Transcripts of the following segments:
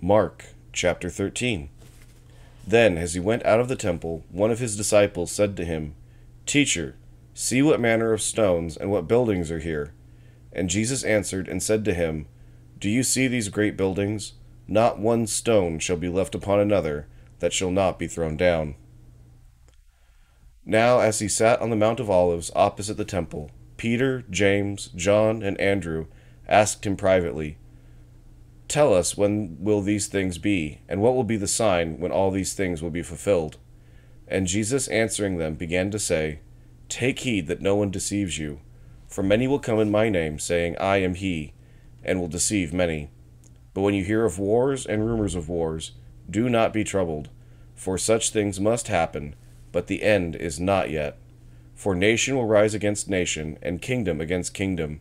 Mark chapter 13. Then, as he went out of the temple, one of his disciples said to him, Teacher, see what manner of stones and what buildings are here. And Jesus answered and said to him, Do you see these great buildings? Not one stone shall be left upon another that shall not be thrown down. Now, as he sat on the Mount of Olives opposite the temple, Peter, James, John, and Andrew asked him privately, Tell us, when will these things be, and what will be the sign when all these things will be fulfilled? And Jesus answering them began to say, Take heed that no one deceives you, for many will come in my name, saying, I am he, and will deceive many. But when you hear of wars and rumors of wars, do not be troubled, for such things must happen, but the end is not yet. For nation will rise against nation, and kingdom against kingdom,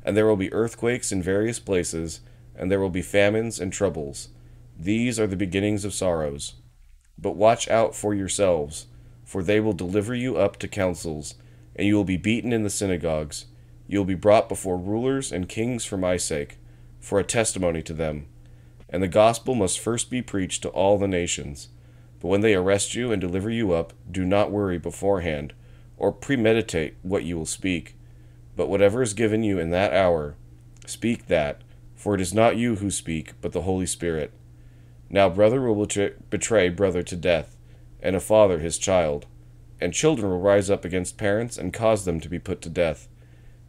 and there will be earthquakes in various places, and there will be famines and troubles. These are the beginnings of sorrows. But watch out for yourselves, for they will deliver you up to councils, and you will be beaten in the synagogues. You will be brought before rulers and kings for my sake, for a testimony to them. And the gospel must first be preached to all the nations. But when they arrest you and deliver you up, do not worry beforehand, or premeditate what you will speak. But whatever is given you in that hour, speak that, for it is not you who speak, but the Holy Spirit. Now brother will betray brother to death, and a father his child. And children will rise up against parents and cause them to be put to death.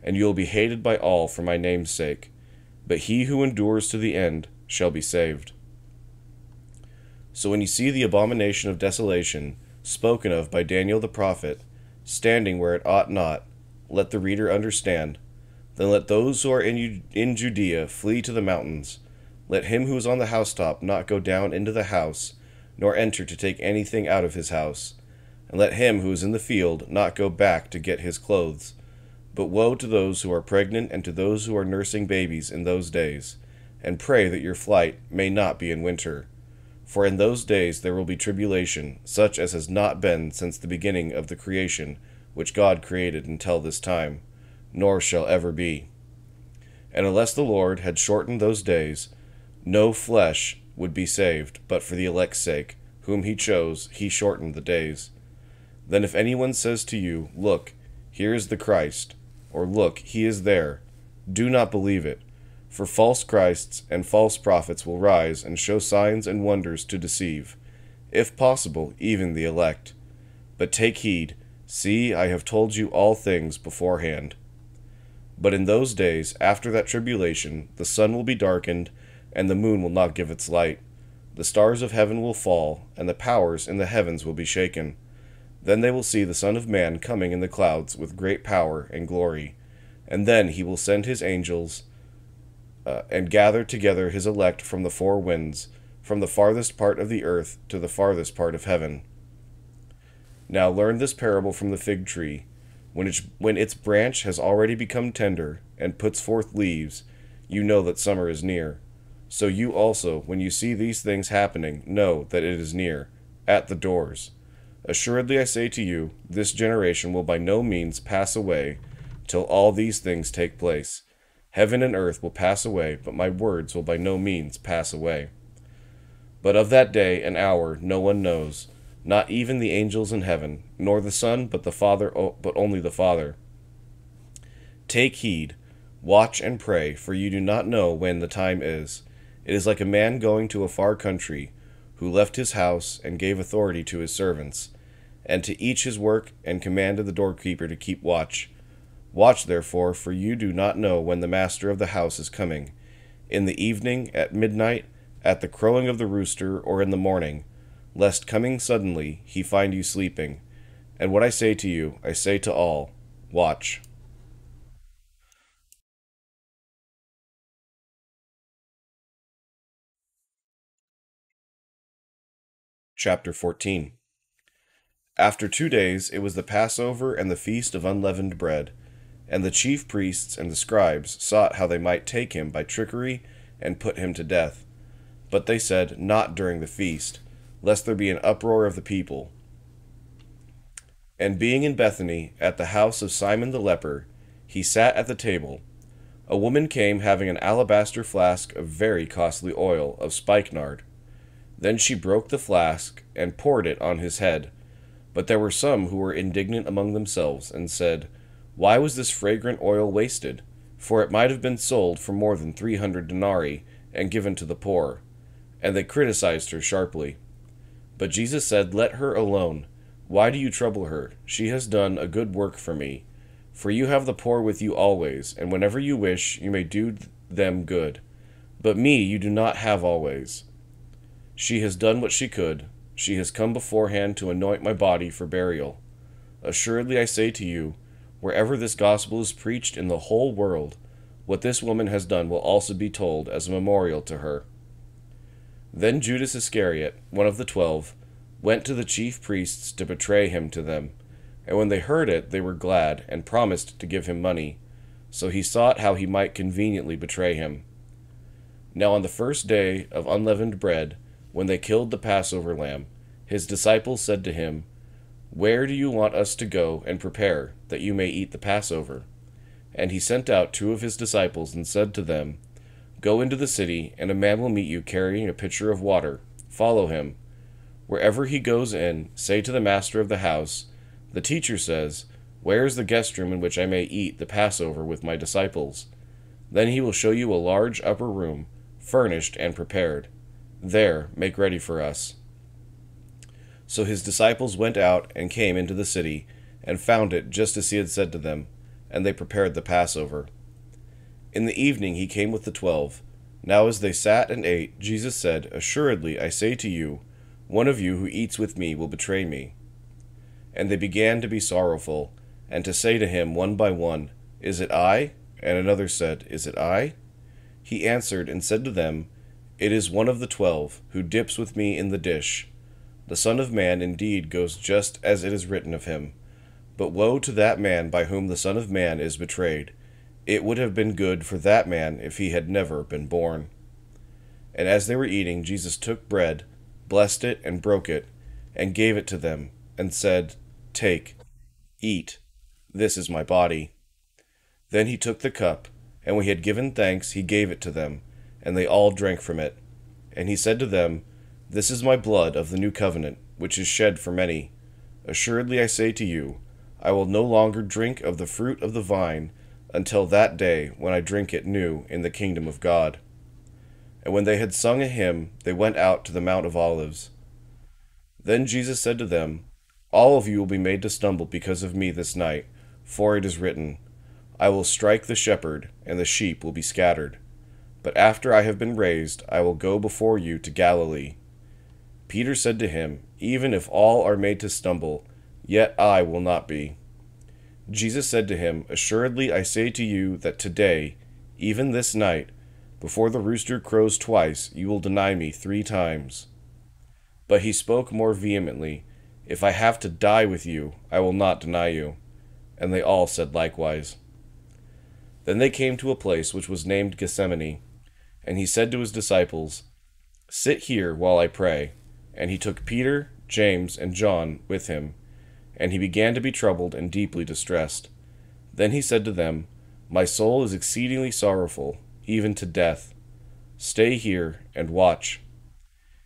And you will be hated by all for my name's sake. But he who endures to the end shall be saved. So when you see the abomination of desolation, spoken of by Daniel the prophet, standing where it ought not, let the reader understand. Then let those who are in Judea flee to the mountains. Let him who is on the housetop not go down into the house, nor enter to take anything out of his house. And let him who is in the field not go back to get his clothes. But woe to those who are pregnant and to those who are nursing babies in those days. And pray that your flight may not be in winter. For in those days there will be tribulation, such as has not been since the beginning of the creation, which God created until this time, nor shall ever be. And unless the Lord had shortened those days, no flesh would be saved, but for the elect's sake, whom he chose, he shortened the days. Then if anyone says to you, Look, here is the Christ, or Look, he is there, do not believe it, for false Christs and false prophets will rise and show signs and wonders to deceive, if possible, even the elect. But take heed, see, I have told you all things beforehand. But in those days, after that tribulation, the sun will be darkened, and the moon will not give its light. The stars of heaven will fall, and the powers in the heavens will be shaken. Then they will see the Son of Man coming in the clouds with great power and glory. And then he will send his angels and gather together his elect from the four winds, from the farthest part of the earth to the farthest part of heaven. Now learn this parable from the fig tree. When its branch has already become tender and puts forth leaves, you know that summer is near. So you also, when you see these things happening, know that it is near, at the doors. Assuredly I say to you, this generation will by no means pass away till all these things take place. Heaven and earth will pass away, but my words will by no means pass away. But of that day and hour no one knows, not even the angels in heaven, nor the Son, but only the Father. Take heed, watch and pray, for you do not know when the time is. It is like a man going to a far country, who left his house and gave authority to his servants, and to each his work, and commanded the doorkeeper to keep watch. Watch therefore, for you do not know when the master of the house is coming, in the evening, at midnight, at the crowing of the rooster, or in the morning, lest coming suddenly he find you sleeping. And what I say to you, I say to all, watch. Chapter 14. After 2 days it was the Passover and the feast of unleavened bread, and the chief priests and the scribes sought how they might take him by trickery and put him to death. But they said, Not during the feast, lest there be an uproar of the people. And being in Bethany, at the house of Simon the leper, he sat at the table. a woman came having an alabaster flask of very costly oil of spikenard. Then she broke the flask and poured it on his head. But there were some who were indignant among themselves, and said, "Why was this fragrant oil wasted? For it might have been sold for more than 300 denarii and given to the poor." And they criticized her sharply. But Jesus said, "Let her alone. Why do you trouble her? She has done a good work for me. For you have the poor with you always, and whenever you wish, you may do them good. But me you do not have always. She has done what she could. She has come beforehand to anoint my body for burial. Assuredly I say to you, wherever this gospel is preached in the whole world, what this woman has done will also be told as a memorial to her." Then Judas Iscariot, one of the 12, went to the chief priests to betray him to them. And when they heard it, they were glad, and promised to give him money. So he sought how he might conveniently betray him. Now on the first day of unleavened bread, when they killed the Passover lamb, his disciples said to him, "Where do you want us to go and prepare, that you may eat the Passover?" And he sent out 2 of his disciples, and said to them, "Go into the city, and a man will meet you carrying a pitcher of water. Follow him. Wherever he goes in, say to the master of the house, 'The teacher says, where is the guest room in which I may eat the Passover with my disciples?' Then he will show you a large upper room, furnished and prepared. There, make ready for us." So his disciples went out and came into the city, and found it just as he had said to them, and they prepared the Passover. In the evening he came with the 12. Now as they sat and ate, Jesus said, "Assuredly I say to you, one of you who eats with me will betray me." And they began to be sorrowful, and to say to him one by one, "Is it I?" And another said, "Is it I?" He answered and said to them, "It is one of the 12, who dips with me in the dish. The Son of Man indeed goes just as it is written of him. But woe to that man by whom the Son of Man is betrayed. It would have been good for that man if he had never been born." And as they were eating, Jesus took bread, blessed it, and broke it, and gave it to them, and said, "Take, eat, this is my body." Then he took the cup, and when he had given thanks, he gave it to them, and they all drank from it. And he said to them, "This is my blood of the new covenant, which is shed for many. Assuredly I say to you, I will no longer drink of the fruit of the vine until that day when I drink it new in the kingdom of God." And when they had sung a hymn, they went out to the Mount of Olives. Then Jesus said to them, "All of you will be made to stumble because of me this night, for it is written, I will strike the shepherd, and the sheep will be scattered. But after I have been raised, I will go before you to Galilee." Peter said to him, "Even if all are made to stumble, yet I will not be." Jesus said to him, "Assuredly I say to you that today, even this night, before the rooster crows twice, you will deny me 3 times. But he spoke more vehemently, "If I have to die with you, I will not deny you." And they all said likewise. Then they came to a place which was named Gethsemane, and he said to his disciples, "Sit here while I pray." And he took Peter, James, and John with him, and he began to be troubled and deeply distressed. Then he said to them, "My soul is exceedingly sorrowful, even to death. Stay here and watch."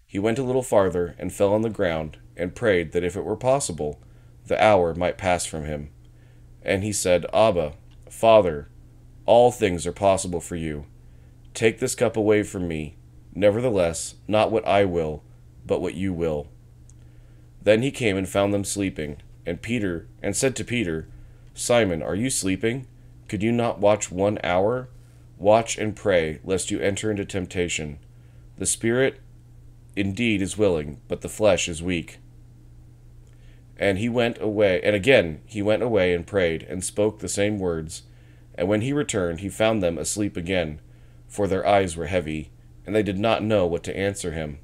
He went a little farther and fell on the ground, and prayed that if it were possible, the hour might pass from him. And he said, "Abba, Father, all things are possible for you. Take this cup away from me. Nevertheless, not what I will, but what you will." Then he came and found them sleeping, and said to Peter, "Simon, are you sleeping? Could you not watch 1 hour? Watch and pray, lest you enter into temptation. The spirit indeed is willing, but the flesh is weak." And again he went away and prayed, and spoke the same words. And when he returned, he found them asleep again, for their eyes were heavy, and they did not know what to answer him.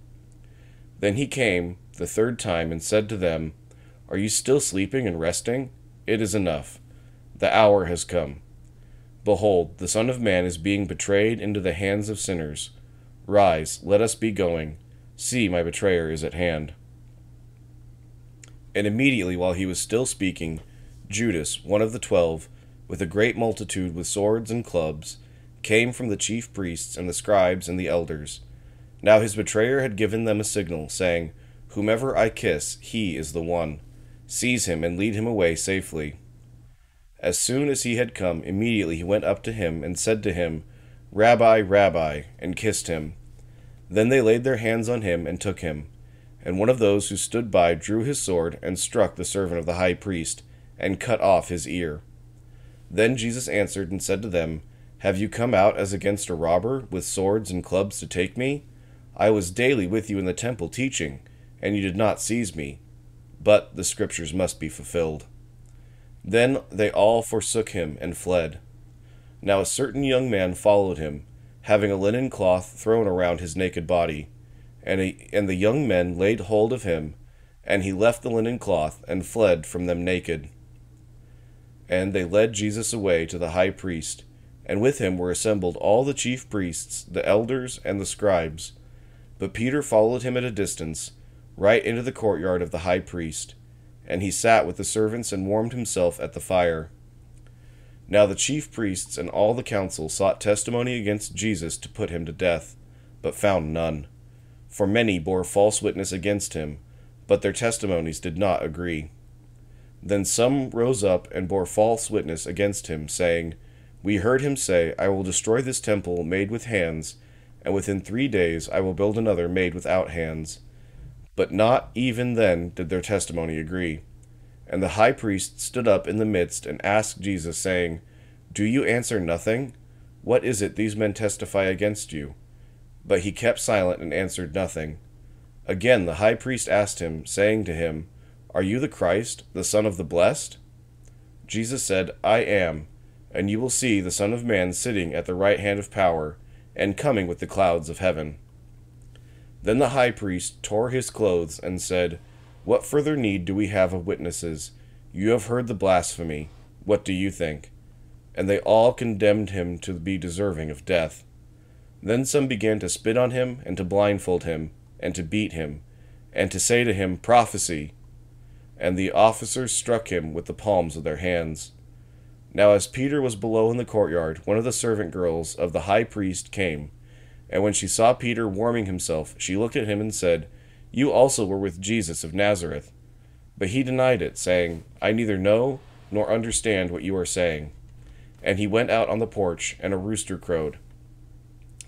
Then he came the 3rd time, and said to them, "Are you still sleeping and resting? It is enough. The hour has come. Behold, the Son of Man is being betrayed into the hands of sinners. Rise, let us be going. See, my betrayer is at hand." And immediately while he was still speaking, Judas, one of the 12, with a great multitude with swords and clubs, came from the chief priests and the scribes and the elders. Now his betrayer had given them a signal, saying, "Whomever I kiss, he is the one. Seize him and lead him away safely." As soon as he had come, immediately he went up to him and said to him, "Rabbi, Rabbi," and kissed him. Then they laid their hands on him and took him. And one of those who stood by drew his sword and struck the servant of the high priest, and cut off his ear. Then Jesus answered and said to them, "Have you come out as against a robber, with swords and clubs to take me? I was daily with you in the temple teaching, and you did not seize me. But the scriptures must be fulfilled." Then they all forsook him and fled. Now a certain young man followed him, having a linen cloth thrown around his naked body. And the young men laid hold of him, and he left the linen cloth and fled from them naked. And they led Jesus away to the high priest, and with him were assembled all the chief priests, the elders, and the scribes. But Peter followed him at a distance, right into the courtyard of the high priest, and he sat with the servants and warmed himself at the fire. Now the chief priests and all the council sought testimony against Jesus to put him to death, but found none. For many bore false witness against him, but their testimonies did not agree. Then some rose up and bore false witness against him, saying, "We heard him say, 'I will destroy this temple made with hands, and within 3 days I will build another made without hands.' But not even then did their testimony agree. And the high priest stood up in the midst and asked Jesus, saying, 'Do you answer nothing? What is it these men testify against you?' But he kept silent and answered nothing. Again the high priest asked him, saying to him, 'Are you the Christ, the Son of the Blessed?' Jesus said, 'I am, and you will see the Son of Man sitting at the right hand of power, and coming with the clouds of heaven.' Then the high priest tore his clothes and said, 'What further need do we have of witnesses? You have heard the blasphemy. What do you think?' And they all condemned him to be deserving of death. Then some began to spit on him, and to blindfold him, and to beat him, and to say to him, 'Prophesy!' And the officers struck him with the palms of their hands. Now as Peter was below in the courtyard, one of the servant girls of the high priest came. And when she saw Peter warming himself, she looked at him and said, 'You also were with Jesus of Nazareth.' But he denied it, saying, 'I neither know nor understand what you are saying.' And he went out on the porch, and a rooster crowed.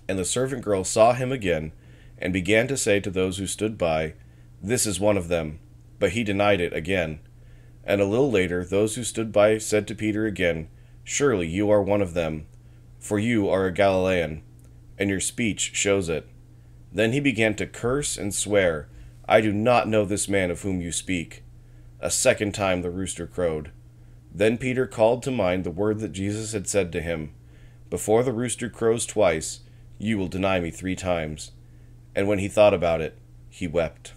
And the servant girl saw him again, and began to say to those who stood by, 'This is one of them.' But he denied it again. And a little later those who stood by said to Peter again, 'Surely you are one of them, for you are a Galilean, and your speech shows it.' Then he began to curse and swear, 'I do not know this man of whom you speak.' A second time the rooster crowed. Then Peter called to mind the word that Jesus had said to him, 'Before the rooster crows twice, you will deny me 3 times.' And when he thought about it, he wept.